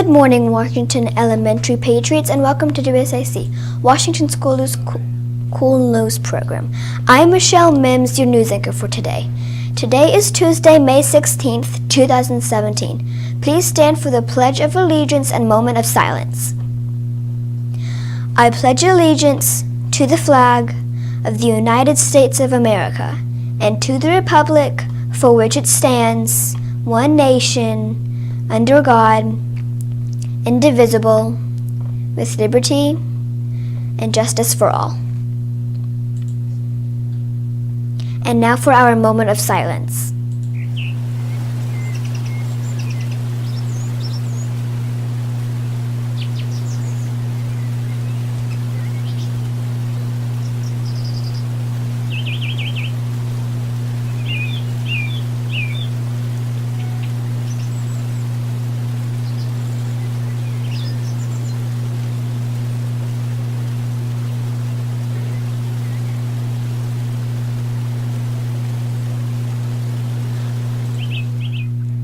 Good morning, Washington Elementary Patriots, and welcome to WSIC, Washington School's Cool News Program. I'm Michelle Mims, your news anchor for today. Today is Tuesday, May 16th, 2017. Please stand for the Pledge of Allegiance and moment of silence. I pledge allegiance to the flag of the United States of America and to the republic for which it stands, one nation, under God, indivisible, with liberty and justice for all. And now for our moment of silence.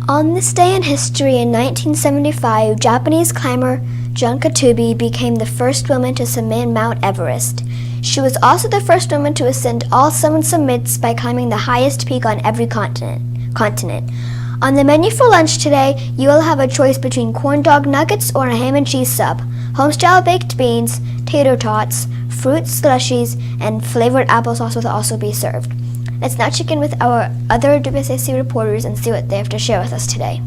On this day in history in 1975, Japanese climber Junko Tsubi became the first woman to summit Mount Everest. She was also the first woman to ascend all 7 summits by climbing the highest peak on every continent. On the menu for lunch today, you will have a choice between corn dog nuggets or a ham and cheese sub, homestyle baked beans, tater tots, fruit slushies, and flavored applesauce will also be served. Let's now check in with our other WSIC reporters and see what they have to share with us today.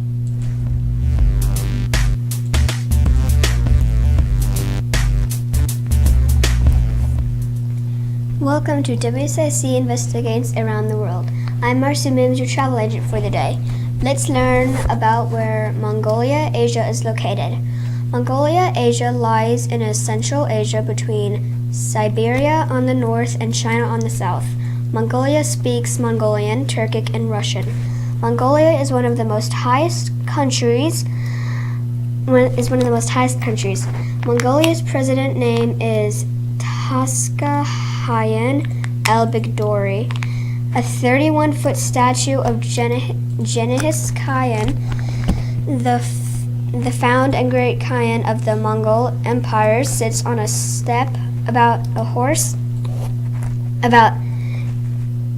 Welcome to WSIC Investigates Around the World. I'm Marcy Mims, your travel agent for the day. Let's learn about where Mongolia, Asia is located. Mongolia, Asia lies in Central Asia between Siberia on the north and China on the south. Mongolia speaks Mongolian, Turkic, and Russian. Mongolia is one of the most highest countries. Mongolia's president name is Taskhayan Elbegdori. A 31-foot statue of Genghis Khan, the found and great Khan of the Mongol Empire, sits on a step about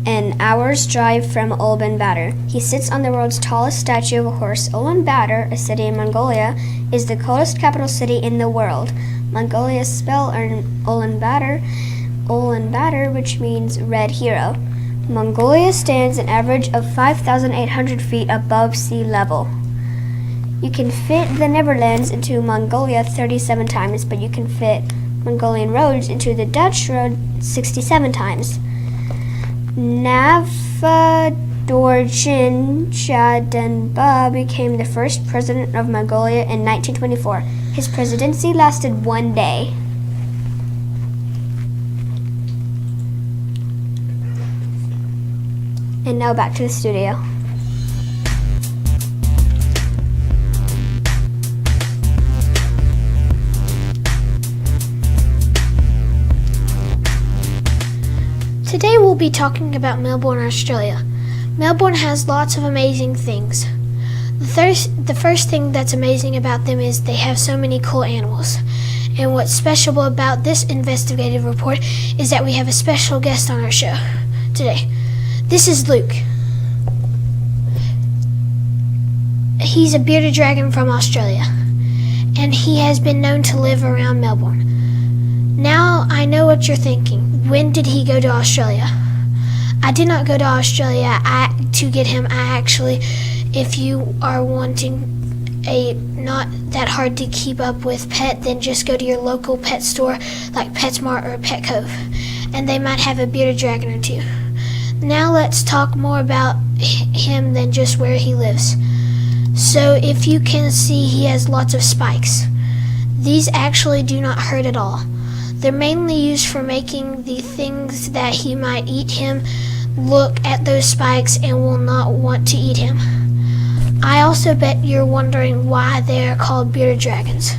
an hour's drive from Ulaanbaatar. He sits on the world's tallest statue of a horse. Ulaanbaatar, a city in Mongolia, is the coldest capital city in the world. Mongolia spells Ulaanbaatar, which means red hero. Mongolia stands an average of 5,800 feet above sea level. You can fit the Netherlands into Mongolia 37 times, but you can fit Mongolian roads into the Dutch road 67 times. Navadorjin Chadenba became the first president of Mongolia in 1924. His presidency lasted 1 day. And now back to the studio. Today we'll be talking about Melbourne, Australia. Melbourne has lots of amazing things. The first thing that's amazing about them is they have so many cool animals. And what's special about this investigative report is that we have a special guest on our show today. This is Luke. He's a bearded dragon from Australia, and he has been known to live around Melbourne. Now I know what you're thinking. When did he go to Australia? I did not go to Australia to get him. If you are wanting a not that hard to keep up with pet, then just go to your local pet store like PetSmart or Petco, and they might have a bearded dragon or two. Now let's talk more about him than just where he lives. So if you can see, he has lots of spikes. These actually do not hurt at all. They're mainly used for making the things that he might eat him look at those spikes and will not want to eat him. I also bet you're wondering why they are called bearded dragons.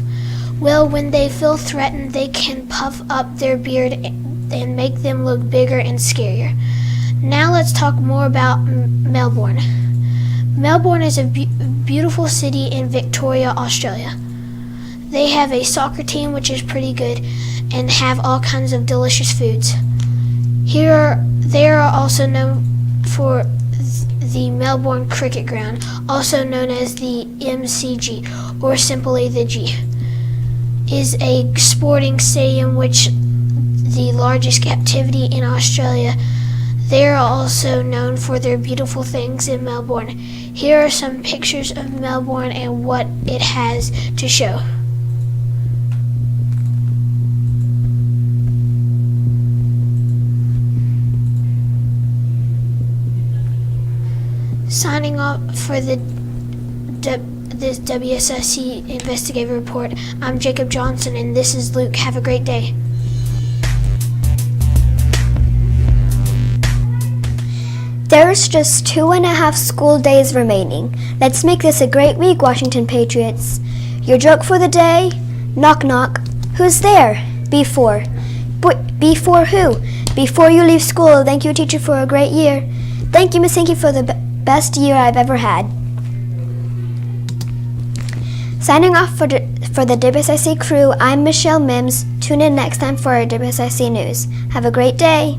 Well, when they feel threatened, they can puff up their beard and make them look bigger and scarier. Now let's talk more about Melbourne. Melbourne is a beautiful city in Victoria, Australia. They have a soccer team, which is pretty good, and have all kinds of delicious foods. They are also known for the Melbourne Cricket Ground, also known as the MCG, or simply the G, is a sporting stadium which the largest captivity in Australia. They are also known for their beautiful things in Melbourne. Here are some pictures of Melbourne and what it has to show. Signing off for this WSIC investigative report, I'm Jacob Johnson, and this is Luke. Have a great day. There's just 2.5 school days remaining. Let's make this a great week, Washington Patriots. Your joke for the day? Knock knock. Who's there? Before. Before who? Before you leave school, thank you, teacher, for a great year. Thank you, Miss Hinky, for the best year I've ever had. Signing off for the WSIC crew, I'm Michelle Mims. Tune in next time for our WSIC news. Have a great day.